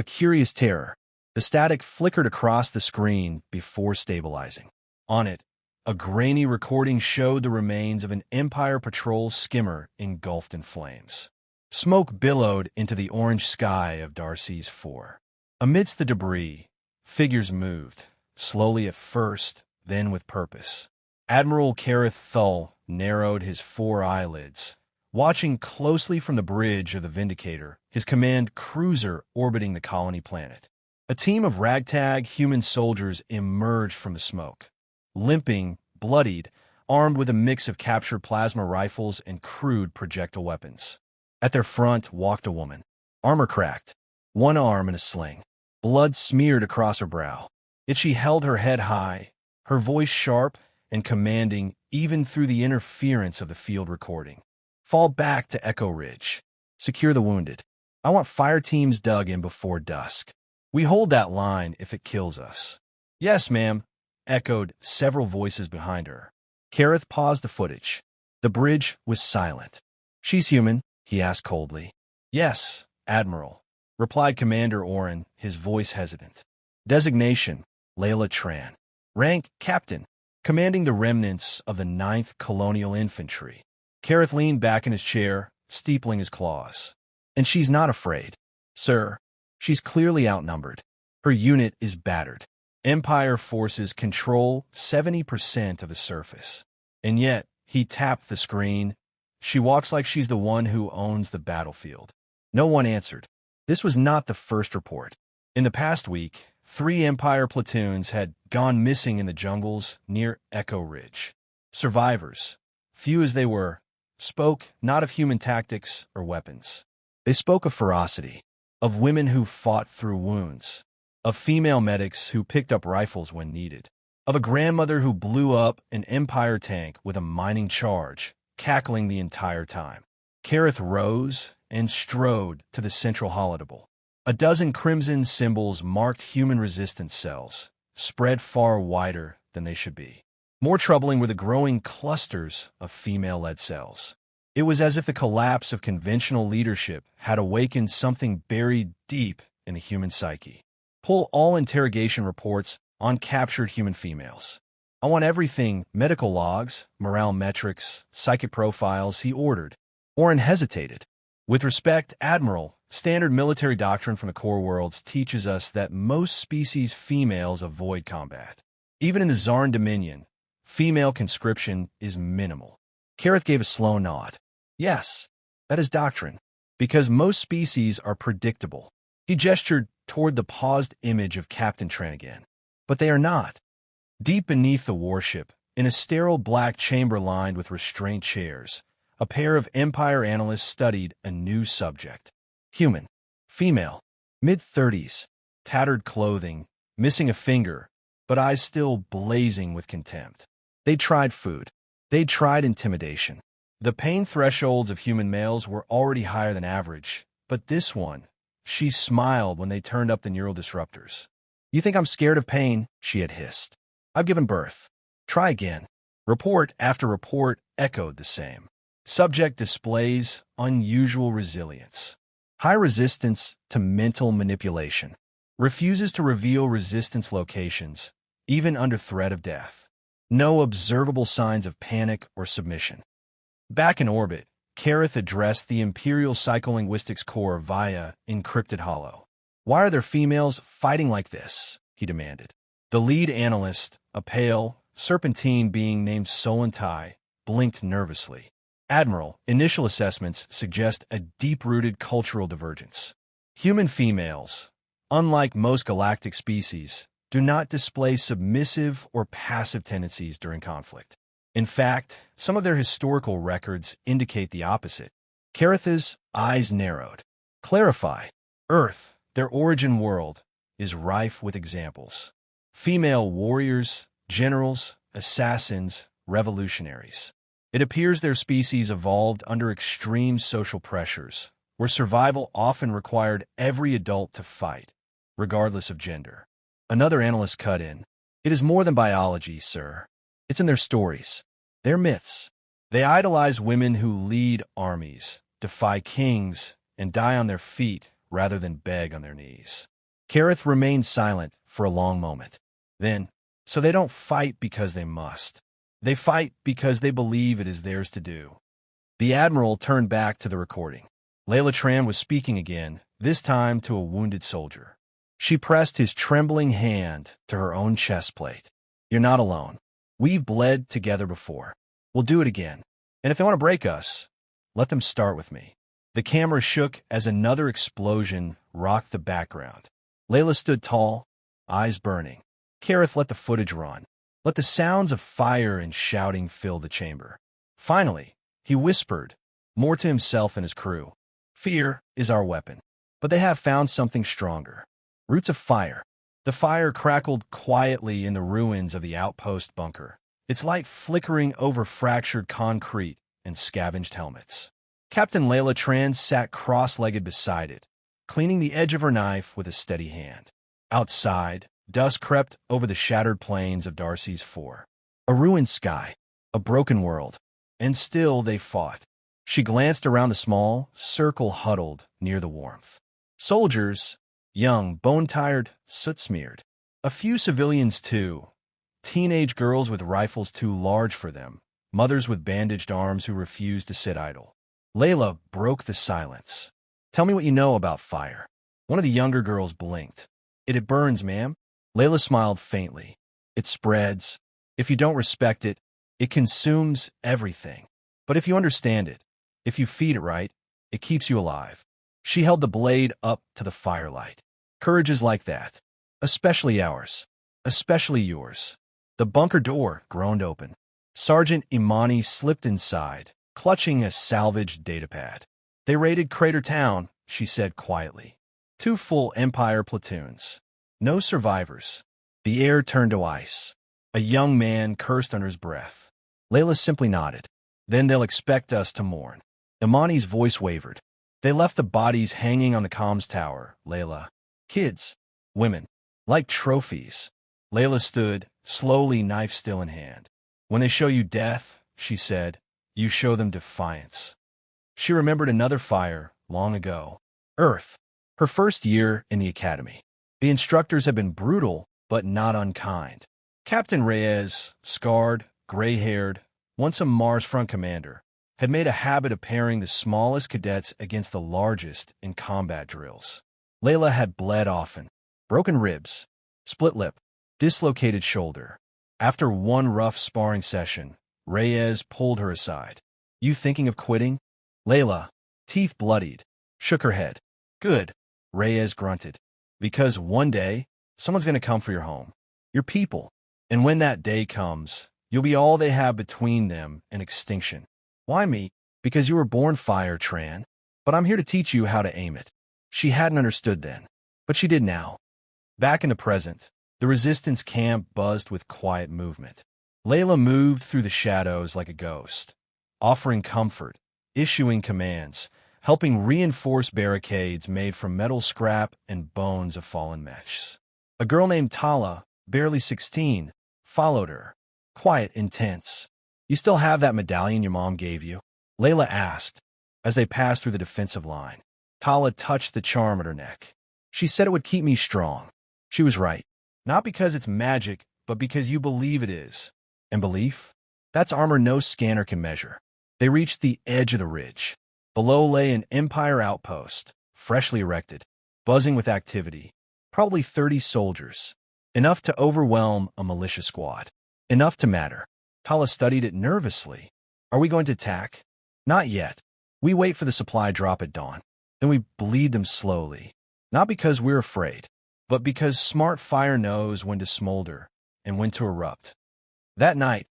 curious terror. The static flickered across the screen before stabilizing. On it, a grainy recording showed the remains of an Empire patrol skimmer engulfed in flames. Smoke billowed into the orange sky of Darsis IV. Amidst the debris, figures moved, slowly at first, then with purpose. Admiral Kareth Thull narrowed his 4 eyelids, watching closely from the bridge of the Vindicator, his command cruiser orbiting the colony planet. A team of ragtag human soldiers emerged from the smoke, limping, bloodied, armed with a mix of captured plasma rifles and crude projectile weapons. At their front walked a woman, armor cracked, one arm in a sling, blood smeared across her brow. Yet she held her head high, her voice sharp and commanding even through the interference of the field recording. Fall back to Echo Ridge. Secure the wounded. I want fire teams dug in before dusk. We hold that line if it kills us. Yes, ma'am, echoed several voices behind her. Kareth paused the footage. The bridge was silent. She's human, he asked coldly. Yes, Admiral, replied Commander Oren, his voice hesitant. Designation, Layla Tran. Rank, Captain, commanding the remnants of the 9th Colonial Infantry. Kareth leaned back in his chair, steepling his claws. And she's not afraid. Sir, she's clearly outnumbered. Her unit is battered. Empire forces control 70% of the surface. And yet, he tapped the screen. She walks like she's the one who owns the battlefield. No one answered. This was not the first report. In the past week, 3 Empire platoons had gone missing in the jungles near Echo Ridge. Survivors, few as they were, spoke not of human tactics or weapons. They spoke of ferocity, of women who fought through wounds, of female medics who picked up rifles when needed, of a grandmother who blew up an Empire tank with a mining charge, cackling the entire time. Kareth rose and strode to the central holodeble. A dozen crimson symbols marked human resistance cells, spread far wider than they should be. More troubling were the growing clusters of female-led cells. It was as if the collapse of conventional leadership had awakened something buried deep in the human psyche. Pull all interrogation reports on captured human females. I want everything, medical logs, morale metrics, psychic profiles, he ordered. Oren hesitated. With respect, Admiral, standard military doctrine from the core worlds teaches us that most species females avoid combat. Even in the Zarn Dominion, female conscription is minimal. Kareth gave a slow nod. Yes, that is doctrine, because most species are predictable. He gestured toward the paused image of Captain Layla Tran again. But they are not. Deep beneath the warship, in a sterile black chamber lined with restraint chairs, a pair of Empire analysts studied a new subject. Human, female, mid-30s, tattered clothing, missing a finger, but eyes still blazing with contempt. They tried food. They tried intimidation. The pain thresholds of human males were already higher than average, but this one, she smiled when they turned up the neural disruptors. You think I'm scared of pain? She had hissed. I've given birth. Try again. Report after report echoed the same. Subject displays unusual resilience. High resistance to mental manipulation. Refuses to reveal resistance locations, even under threat of death. No observable signs of panic or submission. Back in orbit, Kareth addressed the Imperial Psycholinguistics Core via encrypted holo. Why are there females fighting like this? He demanded. The lead analyst, a pale, serpentine being named Solantai, blinked nervously. Admiral, initial assessments suggest a deep-rooted cultural divergence. Human females, unlike most galactic species, do not display submissive or passive tendencies during conflict. In fact, some of their historical records indicate the opposite. Kareth's eyes narrowed. Clarify. Earth, their origin world, is rife with examples. Female warriors, generals, assassins, revolutionaries. It appears their species evolved under extreme social pressures, where survival often required every adult to fight, regardless of gender. Another analyst cut in. It is more than biology, sir. It's in their stories, their myths. They idolize women who lead armies, defy kings, and die on their feet rather than beg on their knees. Kareth remained silent for a long moment. Then, so they don't fight because they must. They fight because they believe it is theirs to do. The Admiral turned back to the recording. Layla Tran was speaking again, this time to a wounded soldier. She pressed his trembling hand to her own chest plate. You're not alone. We've bled together before. We'll do it again. And if they want to break us, let them start with me. The camera shook as another explosion rocked the background. Layla stood tall, eyes burning. Kareth let the footage run. Let the sounds of fire and shouting fill the chamber. Finally, he whispered, more to himself and his crew. Fear is our weapon. But they have found something stronger. Roots of fire. The fire crackled quietly in the ruins of the outpost bunker, its light flickering over fractured concrete and scavenged helmets. Captain Layla Tran sat cross-legged beside it, cleaning the edge of her knife with a steady hand. Outside, dust crept over the shattered plains of Darsis IV. A ruined sky, a broken world, and still they fought. She glanced around the small circle huddled near the warmth. Soldiers, young, bone-tired, soot-smeared. A few civilians, too. Teenage girls with rifles too large for them. Mothers with bandaged arms who refused to sit idle. Layla broke the silence. Tell me what you know about fire. One of the younger girls blinked. It burns, ma'am. Layla smiled faintly. It spreads. If you don't respect it, it consumes everything. But if you understand it, if you feed it right, it keeps you alive. She held the blade up to the firelight. Courage is like that. Especially ours. Especially yours. The bunker door groaned open. Sergeant Imani slipped inside, clutching a salvaged datapad. They raided Crater Town, she said quietly. 2 full Empire platoons. No survivors. The air turned to ice. A young man cursed under his breath. Layla simply nodded. Then they'll expect us to mourn. Imani's voice wavered. They left the bodies hanging on the comms tower, Layla. Kids. Women. Like trophies. Layla stood, slowly, knife still in hand. When they show you death, she said, you show them defiance. She remembered another fire, long ago. Earth. Her first year in the academy. The instructors had been brutal, but not unkind. Captain Reyes, scarred, gray-haired, once a Mars front commander, had made a habit of pairing the smallest cadets against the largest in combat drills. Layla had bled often. Broken ribs, split lip, dislocated shoulder. After one rough sparring session, Reyes pulled her aside. You thinking of quitting? Layla, teeth bloodied, shook her head. Good, Reyes grunted. Because one day, someone's going to come for your home, your people. And when that day comes, you'll be all they have between them and extinction. Why me? Because you were born fire, Tran. But I'm here to teach you how to aim it. She hadn't understood then, but she did now. Back in the present, the resistance camp buzzed with quiet movement. Layla moved through the shadows like a ghost, offering comfort, issuing commands, helping reinforce barricades made from metal scrap and bones of fallen meshes. A girl named Tala, barely 16, followed her, quiet, intense. You still have that medallion your mom gave you? Layla asked, as they passed through the defensive line. Tala touched the charm at her neck. She said it would keep me strong. She was right. Not because it's magic, but because you believe it is. And belief? That's armor no scanner can measure. They reached the edge of the ridge. Below lay an Empire outpost, freshly erected, buzzing with activity. Probably 30 soldiers. Enough to overwhelm a militia squad. Enough to matter. Tala studied it nervously. Are we going to attack? Not yet. We wait for the supply drop at dawn. Then we bleed them slowly. Not because we're afraid, but because smart fire knows when to smolder and when to erupt. That night,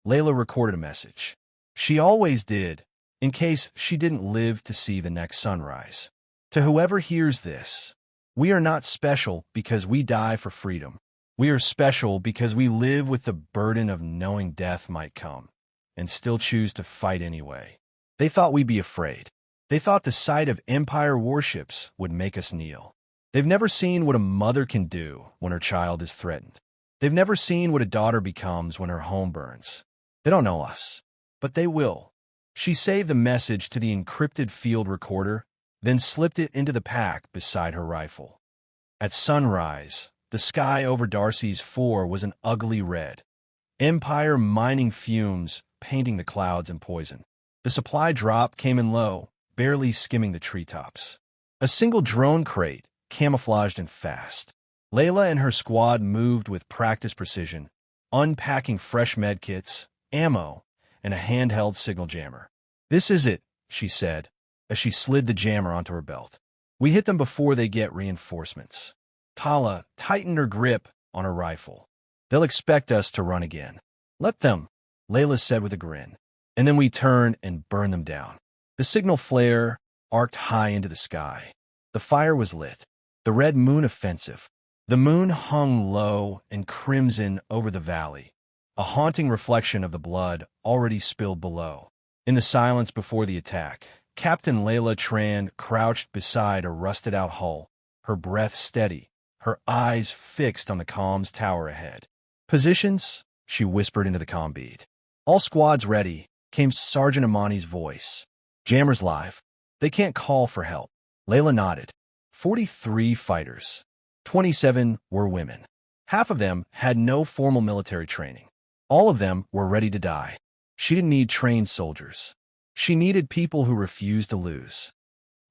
Layla recorded a message. She always did, in case she didn't live to see the next sunrise. To whoever hears this, we are not special because we die for freedom. We are special because we live with the burden of knowing death might come, and still choose to fight anyway. They thought we'd be afraid. They thought the sight of Empire warships would make us kneel. They've never seen what a mother can do when her child is threatened. They've never seen what a daughter becomes when her home burns. They don't know us, but they will. She saved the message to the encrypted field recorder, then slipped it into the pack beside her rifle. At sunrise, the sky over Darsis IV was an ugly red. Empire mining fumes painting the clouds in poison. The supply drop came in low, barely skimming the treetops. A single drone crate, camouflaged and fast. Layla and her squad moved with practiced precision, unpacking fresh medkits, ammo, and a handheld signal jammer. "This is it," she said, as she slid the jammer onto her belt. "We hit them before they get reinforcements." Tala tightened her grip on her rifle. "They'll expect us to run again." "Let them," Layla said with a grin. "And then we turn and burn them down." The signal flare arced high into the sky. The fire was lit. The Red Moon offensive. The moon hung low and crimson over the valley, a haunting reflection of the blood already spilled below. In the silence before the attack, Captain Layla Tran crouched beside a rusted-out hull, her breath steady, her eyes fixed on the comms tower ahead. "Positions," she whispered into the comm bead. "All squads ready," came Sergeant Amani's voice. "Jammers live. They can't call for help." Layla nodded. 43 fighters. 27 were women. Half of them had no formal military training. All of them were ready to die. She didn't need trained soldiers. She needed people who refused to lose.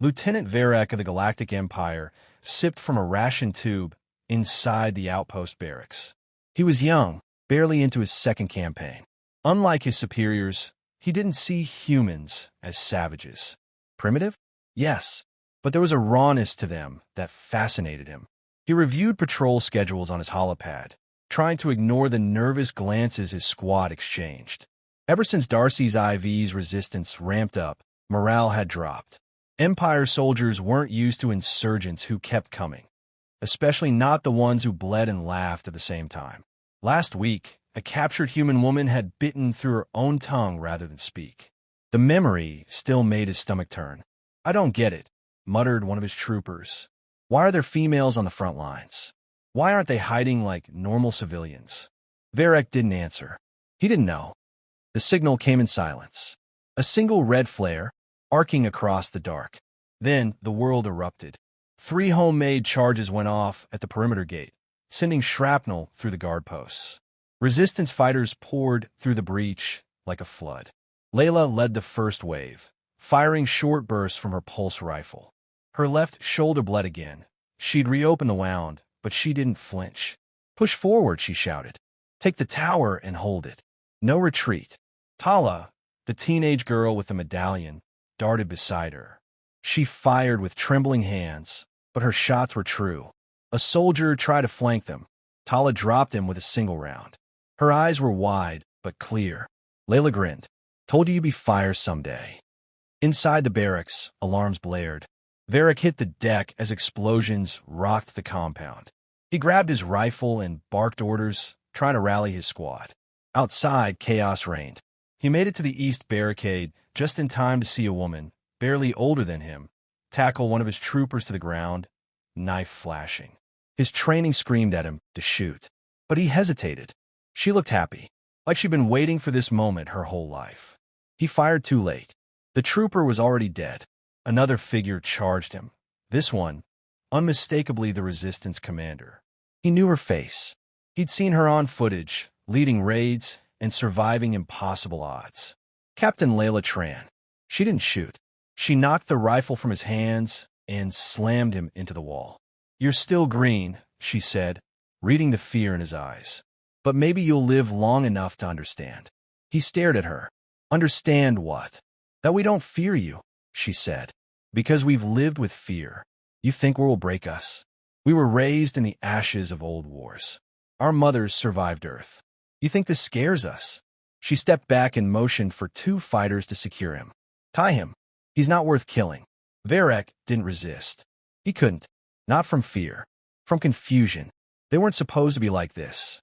Lieutenant Varek of the Galactic Empire sipped from a ration tube inside the outpost barracks. He was young, barely into his second campaign. Unlike his superiors, he didn't see humans as savages. Primitive? Yes, but there was a rawness to them that fascinated him. He reviewed patrol schedules on his holopad, trying to ignore the nervous glances his squad exchanged. Ever since Darcy's IV's resistance ramped up, morale had dropped. Empire soldiers weren't used to insurgents who kept coming, especially not the ones who bled and laughed at the same time. Last week, a captured human woman had bitten through her own tongue rather than speak. The memory still made his stomach turn. "I don't get it," muttered one of his troopers. "Why are there females on the front lines? Why aren't they hiding like normal civilians?" Varek didn't answer. He didn't know. The signal came in silence. A single red flare, arcing across the dark. Then the world erupted. 3 homemade charges went off at the perimeter gate, sending shrapnel through the guard posts. Resistance fighters poured through the breach like a flood. Layla led the first wave, firing short bursts from her pulse rifle. Her left shoulder bled again. She'd reopened the wound, but she didn't flinch. "Push forward," she shouted. "Take the tower and hold it. No retreat." Tala, the teenage girl with the medallion, darted beside her. She fired with trembling hands, but her shots were true. A soldier tried to flank them. Tala dropped him with a single round. Her eyes were wide, but clear. Layla grinned. "Told you you'd be fire someday." Inside the barracks, alarms blared. Varek hit the deck as explosions rocked the compound. He grabbed his rifle and barked orders, trying to rally his squad. Outside, chaos reigned. He made it to the east barricade just in time to see a woman, barely older than him, tackle one of his troopers to the ground, knife flashing. His training screamed at him to shoot, but he hesitated. She looked happy, like she'd been waiting for this moment her whole life. He fired too late. The trooper was already dead. Another figure charged him. This one, unmistakably the resistance commander. He knew her face. He'd seen her on footage, leading raids and surviving impossible odds. Captain Layla Tran. She didn't shoot. She knocked the rifle from his hands and slammed him into the wall. "You're still green," she said, reading the fear in his eyes. "But maybe you'll live long enough to understand." He stared at her. "Understand what?" "That we don't fear you," she said. "Because we've lived with fear. You think war will break us? We were raised in the ashes of old wars. Our mothers survived Earth. You think this scares us?" She stepped back and motioned for 2 fighters to secure him. "Tie him. He's not worth killing." Varek didn't resist. He couldn't. Not from fear. From confusion. They weren't supposed to be like this.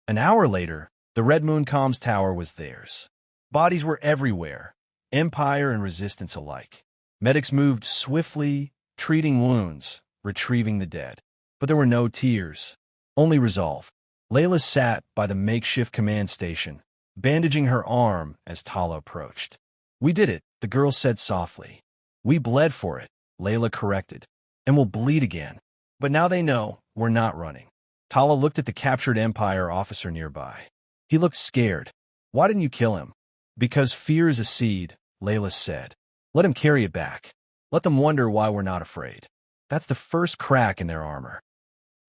An hour later, the Red Moon comms tower was theirs. Bodies were everywhere, Empire and Resistance alike. Medics moved swiftly, treating wounds, retrieving the dead. But there were no tears, only resolve. Layla sat by the makeshift command station, bandaging her arm as Tala approached. "We did it," the girl said softly. "We bled for it," Layla corrected. "And we'll bleed again." But now they know we're not running. Tala looked at the captured Empire officer nearby. He looked scared. Why didn't you kill him? Because fear is a seed, Layla said. Let him carry it back. Let them wonder why we're not afraid. That's the first crack in their armor.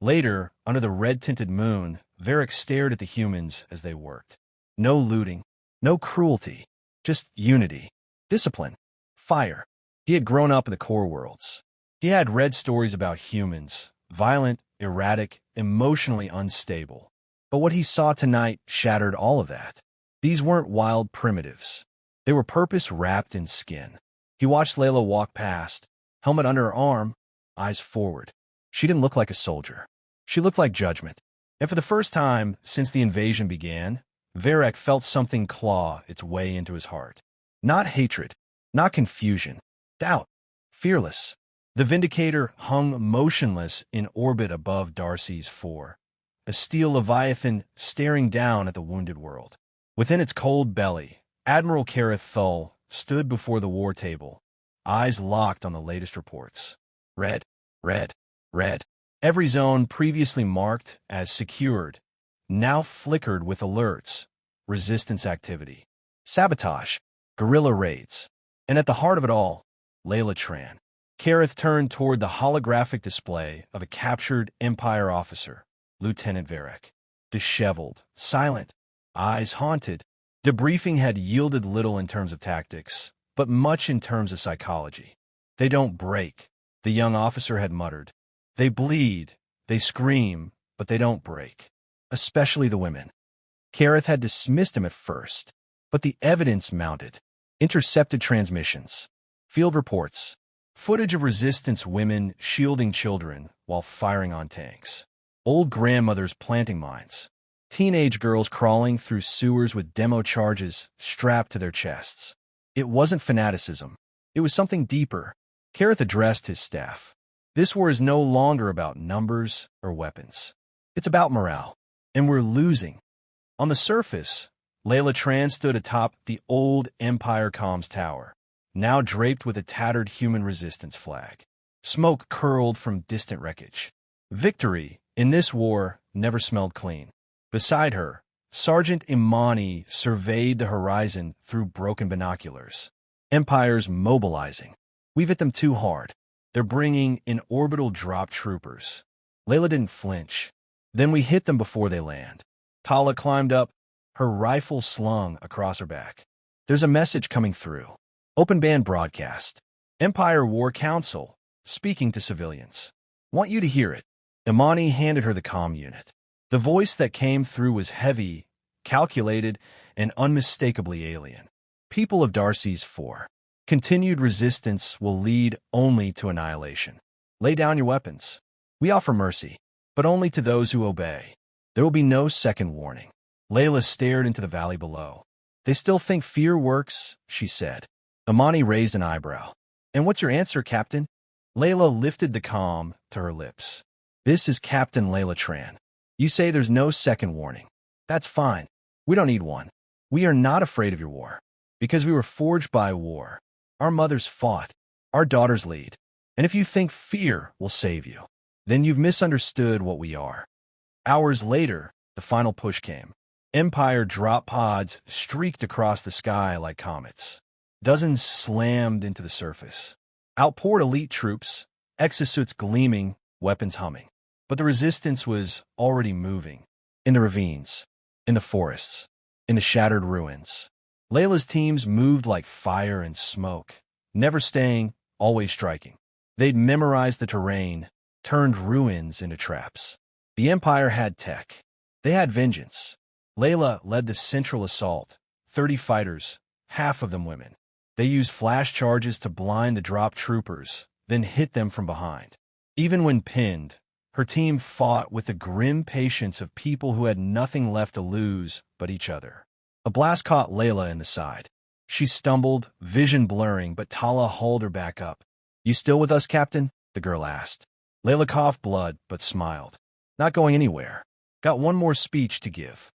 Later, under the red-tinted moon, Varric stared at the humans as they worked. No looting, no cruelty, just unity, discipline, fire. He had grown up in the core worlds. He had read stories about humans, violent, erratic, emotionally unstable. But what he saw tonight shattered all of that. These weren't wild primitives. They were purpose wrapped in skin. He watched Layla walk past, helmet under her arm, eyes forward. She didn't look like a soldier. She looked like judgment. And for the first time since the invasion began, Varric felt something claw its way into his heart. Not hatred, not confusion, doubt, fearless. The Vindicator hung motionless in orbit above Darsis IV, a steel leviathan staring down at the wounded world. Within its cold belly, Admiral Kareth Thull stood before the war table, eyes locked on the latest reports. Red, red, red. Every zone previously marked as secured now flickered with alerts, resistance activity, sabotage, guerrilla raids. And at the heart of it all, Layla Tran. Kareth turned toward the holographic display of a captured Empire officer, Lieutenant Varric. Disheveled, silent, eyes haunted. Debriefing had yielded little in terms of tactics, but much in terms of psychology. They don't break, the young officer had muttered. They bleed, they scream, but they don't break. Especially the women. Kareth had dismissed him at first, but the evidence mounted. Intercepted transmissions, field reports, footage of resistance women shielding children while firing on tanks, old grandmothers planting mines, teenage girls crawling through sewers with demo charges strapped to their chests. It wasn't fanaticism. It was something deeper. Kareth addressed his staff. This war is no longer about numbers or weapons. It's about morale. And we're losing. On the surface, Layla Tran stood atop the old Empire comms tower, now draped with a tattered human resistance flag. Smoke curled from distant wreckage. Victory, in this war, never smelled clean. Beside her, Sergeant Imani surveyed the horizon through broken binoculars. Empire's mobilizing. We've hit them too hard. They're bringing in orbital drop troopers. Layla didn't flinch. Then we hit them before they land. Tala climbed up, her rifle slung across her back. There's a message coming through. Open band broadcast. Empire War Council, speaking to civilians. Want you to hear it. Imani handed her the comm unit. The voice that came through was heavy, calculated, and unmistakably alien. People of Darsis IV. Continued resistance will lead only to annihilation. Lay down your weapons. We offer mercy, but only to those who obey. There will be no second warning. Layla stared into the valley below. They still think fear works, she said. Imani raised an eyebrow. And what's your answer, Captain? Layla lifted the comm to her lips. This is Captain Layla Tran. You say there's no second warning. That's fine. We don't need one. We are not afraid of your war. Because we were forged by war. Our mothers fought. Our daughters lead. And if you think fear will save you, then you've misunderstood what we are. Hours later, the final push came. Empire drop pods streaked across the sky like comets. Dozens slammed into the surface. Outpoured elite troops, exosuits gleaming, weapons humming. But the resistance was already moving. In the ravines, in the forests, in the shattered ruins. Layla's teams moved like fire and smoke, never staying, always striking. They'd memorized the terrain, turned ruins into traps. The Empire had tech. They had vengeance. Layla led the central assault, 30 fighters, half of them women. They used flash charges to blind the drop troopers, then hit them from behind. Even when pinned, her team fought with the grim patience of people who had nothing left to lose but each other. A blast caught Layla in the side. She stumbled, vision blurring, but Tala hauled her back up. You still with us, Captain? The girl asked. Layla coughed blood, but smiled. Not going anywhere. Got one more speech to give.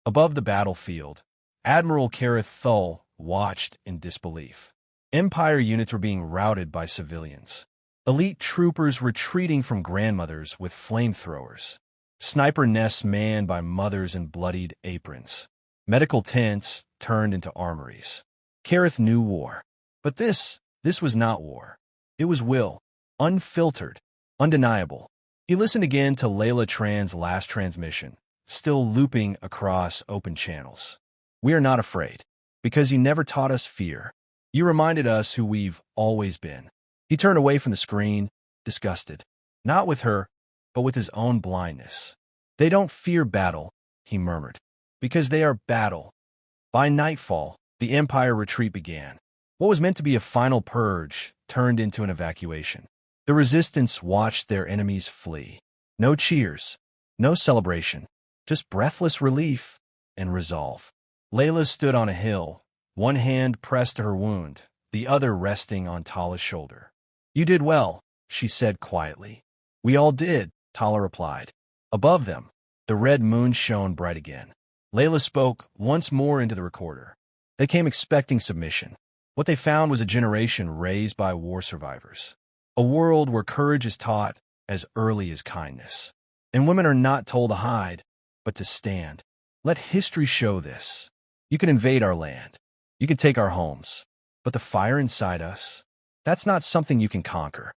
Above the battlefield, Admiral Kareth Thull watched in disbelief. Empire units were being routed by civilians. Elite troopers retreating from grandmothers with flamethrowers. Sniper nests manned by mothers in bloodied aprons. Medical tents turned into armories. Kareth knew war. But this was not war. It was will. Unfiltered. Undeniable. He listened again to Layla Tran's last transmission, still looping across open channels. We are not afraid, because you never taught us fear. You reminded us who we've always been. He turned away from the screen, disgusted. Not with her, but with his own blindness. They don't fear battle, he murmured, because they are battle. By nightfall, the Empire retreat began. What was meant to be a final purge turned into an evacuation. The resistance watched their enemies flee. No cheers, no celebration, just breathless relief and resolve. Layla stood on a hill, one hand pressed to her wound, the other resting on Tala's shoulder. You did well, she said quietly. We all did, Tala replied. Above them, the red moon shone bright again. Layla spoke once more into the recorder. They came expecting submission. What they found was a generation raised by war survivors. A world where courage is taught as early as kindness. And women are not told to hide, but to stand. Let history show this. You can invade our land. You can take our homes. But the fire inside us, that's not something you can conquer.